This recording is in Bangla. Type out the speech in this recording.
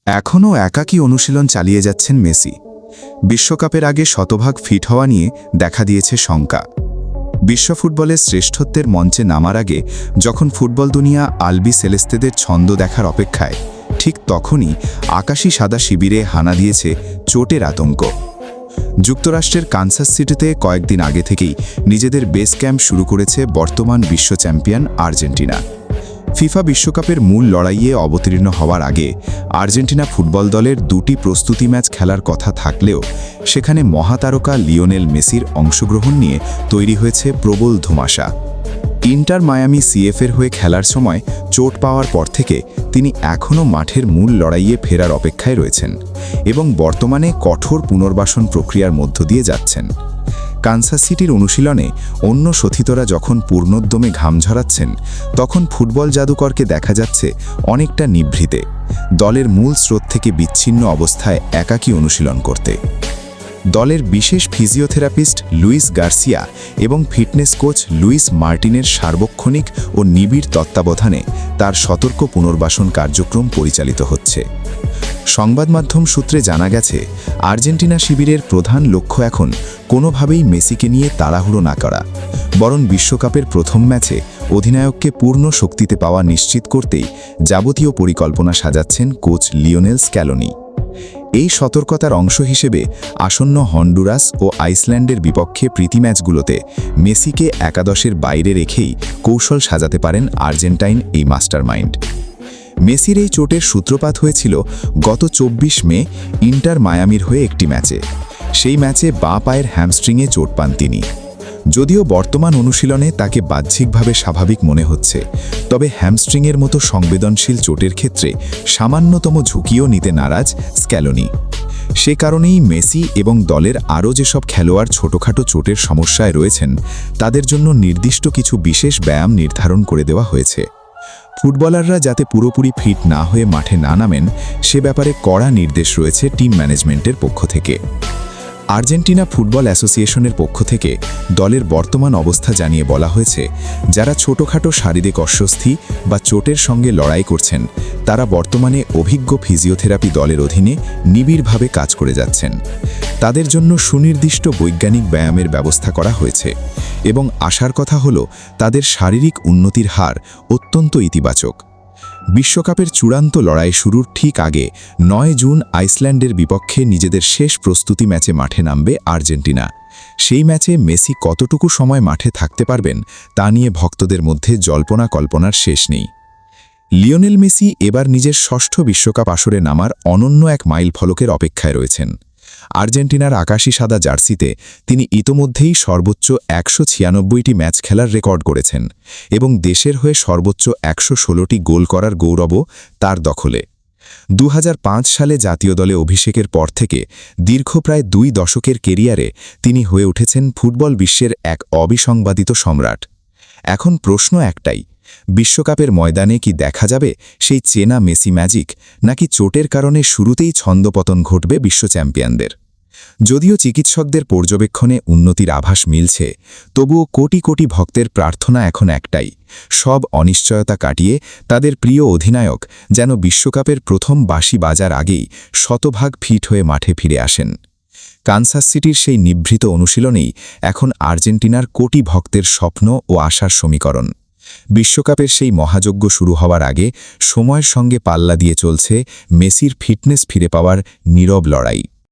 এখনও একাকী অনুশীলন চালিয়ে যাচ্ছেন মেসি। বিশ্বকাপের আগে শতভাগ ফিট হওয়া নিয়ে দেখা দিয়েছে শঙ্কা। বিশ্ব ফুটবলের শ্রেষ্ঠত্বের মঞ্চে নামার আগে যখন ফুটবল দুনিয়া আলবি সেলেস্তেদের ছন্দ দেখার অপেক্ষায়, ঠিক তখনই আকাশী সাদা শিবিরে হানা দিয়েছে চোটের আতঙ্ক। যুক্তরাষ্ট্রের কানসাস সিটিতে কয়েকদিন আগে থেকেই নিজেদের বেস ক্যাম্প শুরু করেছে বর্তমান বিশ্ব চ্যাম্পিয়ন আর্জেন্টিনা। ফিফা বিশ্বকাপের মূল লড়াইয়ে অবতীর্ণ হওয়ার আগে আর্জেন্টিনা ফুটবল দলের দুটি প্রস্তুতি ম্যাচ খেলার কথা থাকলেও সেখানে মহাতারকা লিওনেল মেসির অংশগ্রহণ নিয়ে তৈরি হয়েছে প্রবল ধোঁয়াশা। ইন্টার মায়ামি সিএফের হয়ে খেলার সময় চোট পাওয়ার পর থেকে তিনি এখনও মাঠের মূল লড়াইয়ে ফেরার অপেক্ষায় রয়েছেন এবং বর্তমানে কঠোর পুনর্বাসন প্রক্রিয়ার মধ্য দিয়ে যাচ্ছেন। কানসাস সিটির অনুশীলনে অন্য সতীতরা যখন পূর্ণোদ্যমে ঘাম ঝরাচ্ছেন, তখন ফুটবল জাদুকরকে দেখা যাচ্ছে অনেকটা নিভৃতে, দলের মূল স্রোত থেকে বিচ্ছিন্ন অবস্থায় একাকী অনুশীলন করতে। দলের বিশেষ ফিজিওথেরাপিস্ট লুইস গার্সিয়া এবং ফিটনেস কোচ লুইস মার্টিনের সার্বক্ষণিক ও নিবিড় তত্ত্বাবধানে তার সতর্ক পুনর্বাসন কার্যক্রম পরিচালিত হচ্ছে। সংবাদ মাধ্যম সূত্রে জানা গেছে, আর্জেন্টিনা শিবিরের প্রধান লক্ষ্য এখন কোনোভাবেই মেসিকে নিয়ে তাড়াহুড়ো না করা, বরং বিশ্বকাপের প্রথম ম্যাচে অধিনায়ককে পূর্ণ শক্তিতে পাওয়া নিশ্চিত করতেই যাবতীয় পরিকল্পনা সাজাচ্ছেন কোচ লিওনেল স্ক্যালোনি। এই সতর্কতার অংশ হিসেবে আসন্ন হন্ডুরাস ও আইসল্যান্ডের বিপক্ষে প্রীতি ম্যাচগুলোতে মেসিকে একাদশের বাইরে রেখেই কৌশল সাজাতে পারেন আর্জেন্টাইন এই মাস্টারমাইন্ড। মেসির এই চোটের সূত্রপাত হয়েছিল গত 24 মে ইন্টার মায়ামির হয়ে একটি ম্যাচে। সেই ম্যাচে বাঁ পায়ের হ্যামস্ট্রিংয়ে চোট পান তিনি। যদিও বর্তমান অনুশীলনে তাকে বাহ্যিকভাবে স্বাভাবিক মনে হচ্ছে, তবে হ্যামস্ট্রিংয়ের মতো সংবেদনশীল চোটের ক্ষেত্রে সামান্যতম ঝুঁকিও নিতে নারাজ স্ক্যালোনি। সে কারণেই মেসি এবং দলের আরও যেসব খেলোয়াড় ছোটখাটো চোটের সমস্যায় রয়েছেন, তাদের জন্য নির্দিষ্ট কিছু বিশেষ ব্যায়াম নির্ধারণ করে দেওয়া হয়েছে। ফুটবলাররা যাতে পুরোপুরি ফিট না হয়ে মাঠে না নামেন, সে ব্যাপারে কড়া নির্দেশ রয়েছে টিম ম্যানেজমেন্টের পক্ষ থেকে। আর্জেন্টিনা ফুটবল অ্যাসোসিয়েশনের পক্ষ থেকে দলের বর্তমান অবস্থা জানিয়ে বলা হয়েছে, যারা ছোটখাটো শারীরিক অস্বস্তি বা চোটের সঙ্গে লড়াই করছেন, তারা বর্তমানে অভিজ্ঞ ফিজিওথেরাপি দলের অধীনে নিবিড়ভাবে কাজ করে যাচ্ছেন। তাদের জন্য সুনির্দিষ্ট বৈজ্ঞানিক ব্যায়ামের ব্যবস্থা করা হয়েছে এবং আশার কথা হলো তাদের শারীরিক উন্নতির হার অত্যন্ত ইতিবাচক। বিশ্বকাপের চূড়ান্ত লড়াই শুরুর ঠিক আগে 9 জুন আইসল্যান্ডের বিপক্ষে নিজেদের শেষ প্রস্তুতি ম্যাচে মাঠে নামবে আর্জেন্টিনা। সেই ম্যাচে মেসি কতটুকু সময় মাঠে থাকতে পারবেন তা নিয়ে ভক্তদের মধ্যে জল্পনা কল্পনার শেষ নেই। লিওনেল মেসি এবার নিজের ষষ্ঠ বিশ্বকাপ আসরে নামার অনন্য এক মাইল ফলকের অপেক্ষায় রয়েছেন। আর্জেন্টিনার আকাশী সাদা জার্সিতে তিনি ইতোমধ্যেই সর্বোচ্চ 196টি ম্যাচ খেলার রেকর্ড করেছেন এবং দেশের হয়ে সর্বোচ্চ 116টি গোল করার গৌরবও তার দখলে। 2005 সালে জাতীয় দলে অভিষেকের পর থেকে দীর্ঘ প্রায় 2 দশকের কেরিয়ারে তিনি হয়ে উঠেছেন ফুটবল বিশ্বের এক অবিসংবাদিত সম্রাট। এখন প্রশ্ন একটাই, বিশ্বকাপের ময়দানে কি দেখা যাবে সেই চেনা মেসি ম্যাজিক, নাকি চোটের কারণে শুরুতেই ছন্দপতন ঘটবে বিশ্ব চ্যাম্পিয়নদের? যদিও চিকিৎসকদের পর্যবেক্ষণে উন্নতির আভাস মিলছে, তবুও কোটি কোটি ভক্তের প্রার্থনা এখন একটাই, সব অনিশ্চয়তা কাটিয়ে তাদের প্রিয় অধিনায়ক যেন বিশ্বকাপের প্রথম বাঁশি বাজার আগেই শতভাগ ফিট হয়ে মাঠে ফিরে আসেন। কানসাস সিটির সেই নিভৃত অনুশীলনেই এখন আর্জেন্টিনার কোটি ভক্তের স্বপ্ন ও আশার সমীকরণ। বিশ্বকাপের সেই মহাযজ্ঞ শুরু হওয়ার আগে সময়ের সঙ্গে পাল্লা দিয়ে চলছে মেসির ফিটনেস ফিরে পাওয়ার নীরব লড়াই।